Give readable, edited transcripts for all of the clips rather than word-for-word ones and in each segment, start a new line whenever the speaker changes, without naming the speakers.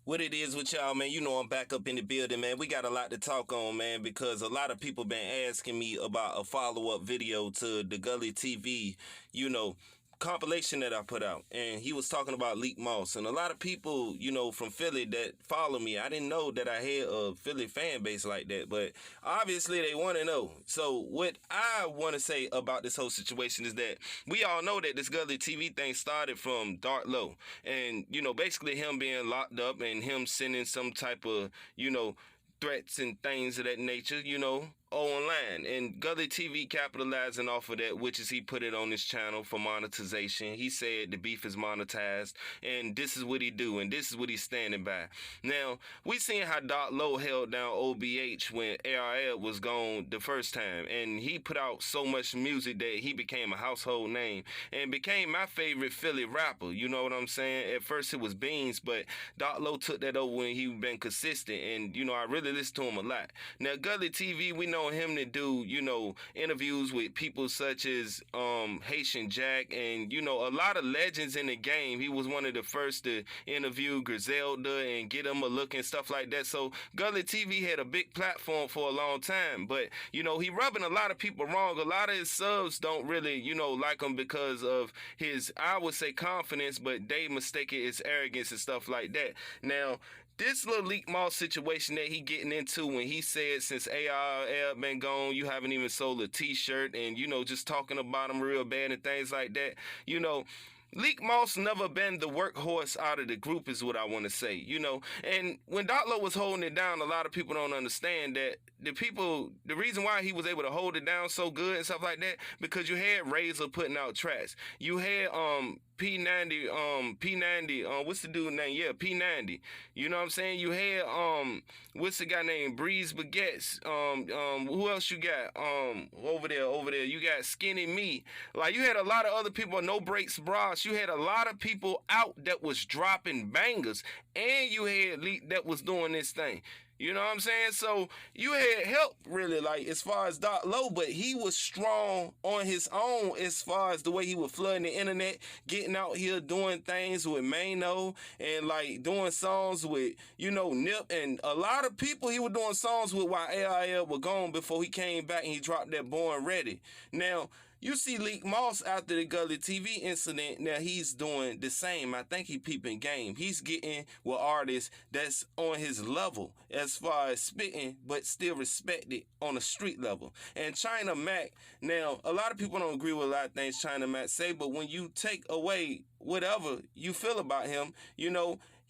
What it is with y'all, man, you know I'm back up in the building, man. We got a lot to talk on, man, because a lot of people been asking me about a follow-up video to the Gully TV, compilation that I put out. And he was talking about Leek Moss. And a lot of people, from Philly that follow me, I didn't know that I had a Philly fan base like that, but obviously they want to know. So what I want to say about this whole situation is that we all know that this Gully TV thing started from Dareal. And, basically him being locked up and him sending some type of, threats and things of that nature, online. And Gully TV capitalizing off of that, which is he put it on his channel for monetization. He said the beef is monetized, and this is what he do, and this is what he's standing by. Now, we seen how Dareal held down OBH when Dareal was gone the first time, and he put out so much music that he became a household name and became my favorite Philly rapper. You know what I'm saying? At first it was Beans, but Dareal took that over when he been consistent, and I really listen to him a lot. Now, Gully TV, we know him to do, interviews with people such as Haitian Jack and, a lot of legends in the game. He was one of the first to interview Griselda and get him a look and stuff like that. So Gully TV had a big platform for a long time, but, he rubbing a lot of people wrong. A lot of his subs don't really, like him because of his, I would say, confidence, but they mistake it as arrogance and stuff like that. Now, this little Leek Moss situation that he getting into when he said since ARL been gone, you haven't even sold a t-shirt and, just talking about him real bad and things like that, Leek Moss never been the workhorse out of the group is what I want to say, And when Dareal was holding it down, a lot of people don't understand that the reason why he was able to hold it down so good and stuff like that, because you had Razor putting out tracks. You had P90, what's the dude name? Yeah, P90. You know what I'm saying? You had what's the guy named Breeze Baguettes? Who else you got? Over there. You got Skinny Me. Like, you had a lot of other people, No Breaks Bras. You had a lot of people out that was dropping bangers, and you had Leek that was doing this thing. You know what I'm saying? So you had help, really, like, as far as Dareal, but he was strong on his own as far as the way he was flooding the internet, getting out here doing things with Mano and, like, doing songs with, Nip. And a lot of people he was doing songs with while ARL was gone before he came back and he dropped that Born Ready. Now, you see Leek Moss after the Gully TV incident, now he's doing the same. I think he peeping game. He's getting with artists that's on his level as far as spitting, but still respected on a street level. And China Mac, now, a lot of people don't agree with a lot of things China Mac say, but when you take away whatever you feel about him,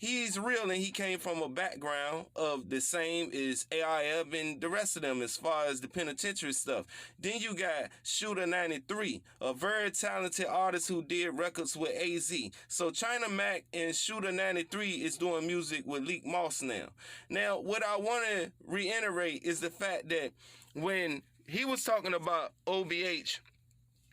he's real and he came from a background of the same as AIF and the rest of them as far as the penitentiary stuff. Then you got Shooter 93, a very talented artist who did records with AZ. So China Mac and Shooter 93 is doing music with Leek Moss now. Now, what I want to reiterate is the fact that when he was talking about OBH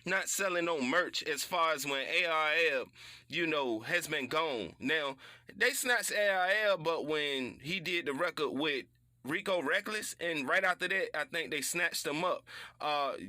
not selling no merch as far as when ARL, has been gone. Now, they snatched ARL, but when he did the record with Rico Reckless, and right after that, I think they snatched them up.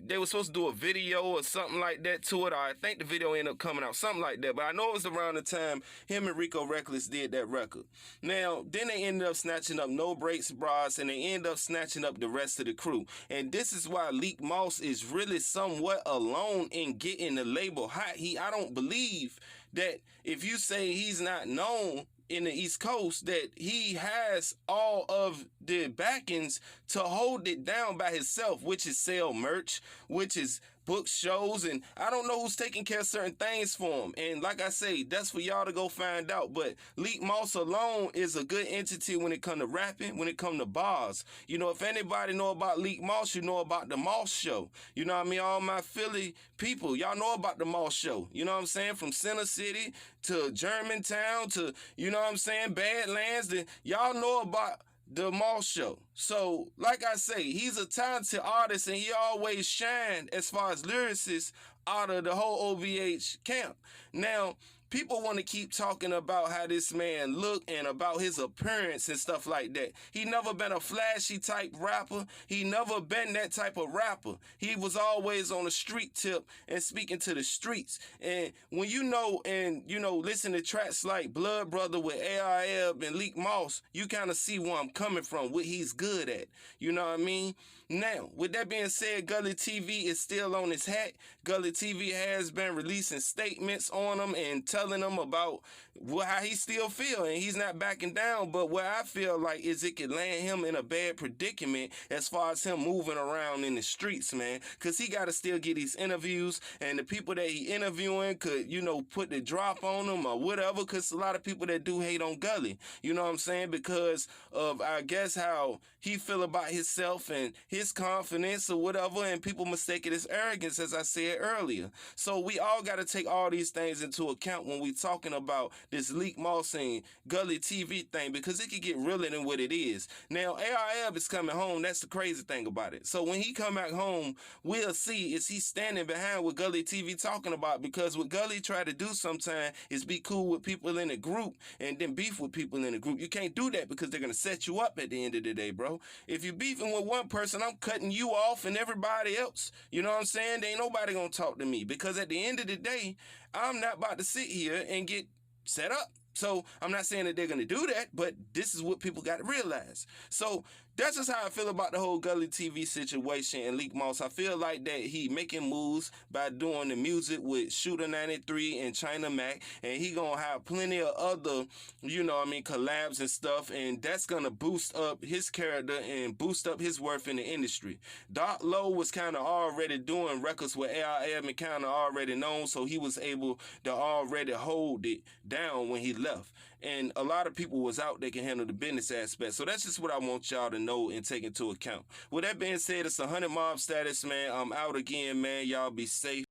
They were supposed to do a video or something like that to it, or I think the video ended up coming out, something like that. But I know it was around the time him and Rico Reckless did that record. Now, then they ended up snatching up No Breaks Bras, and they ended up snatching up the rest of the crew. And this is why Leek Moss is really somewhat alone in getting the label hot. I don't believe that if you say he's not known in the East Coast, that he has all of the backings to hold it down by himself, which is sell merch, which is book shows, and I don't know who's taking care of certain things for him. And like I say, that's for y'all to go find out. But Leek Moss alone is a good entity when it come to rapping, when it come to bars. If anybody know about Leek Moss, you know about the Moss Show. You know what I mean? All my Philly people, y'all know about the Moss Show. You know what I'm saying? From Center City to Germantown to, Badlands. Y'all know about the Moss Show. So, like I say, he's a talented artist and he always shined as far as lyricists out of the whole OBH camp. Now, people want to keep talking about how this man look and about his appearance and stuff like that. He never been a flashy type rapper. He never been that type of rapper. He was always on a street tip and speaking to the streets. And when you know and, you know, listen to tracks like Blood Brother with ARL and Leek Moss, you kind of see where I'm coming from, what he's good at. You know what I mean? Now, with that being said, Gully TV is still on his hat. Gully TV has been releasing statements on him and telling him about how he still feel, and he's not backing down. But what I feel like is it could land him in a bad predicament as far as him moving around in the streets, man, because he got to still get these interviews, and the people that he interviewing could, you know, put the drop on him or whatever, because a lot of people that do hate on Gully, you know what I'm saying, because of, I guess, how he feel about himself and his confidence or whatever, and people mistake it as arrogance, as I said earlier. So we all got to take all these things into account when we talking about this Leek Moss and Gully TV thing, because it could get realer than what it is. Now, ARL is coming home. That's the crazy thing about it. So when he come back home, we'll see is he standing behind what Gully TV talking about, because what Gully try to do sometimes is be cool with people in a group and then beef with people in a group. You can't do that because they're going to set you up at the end of the day, bro. If you're beefing with one person, I'm cutting you off and everybody else. You know what I'm saying? There ain't nobody going to talk to me, because at the end of the day, I'm not about to sit here and get set up. So I'm not saying that they're going to do that, but this is what people got to realize. So that's just how I feel about the whole Gully TV situation and Leek Moss. I feel like that he making moves by doing the music with Shooter 93 and China Mac, and he going to have plenty of other, you know what I mean, collabs and stuff, and that's going to boost up his character and boost up his worth in the industry. Doc Low was kind of already doing records with ARM and kind of already known, so he was able to already hold it down when he left. And a lot of people was out that can handle the business aspect. So that's just what I want y'all to know and take into account. With that being said, it's 100 mob status, man. I'm out again, man. Y'all be safe.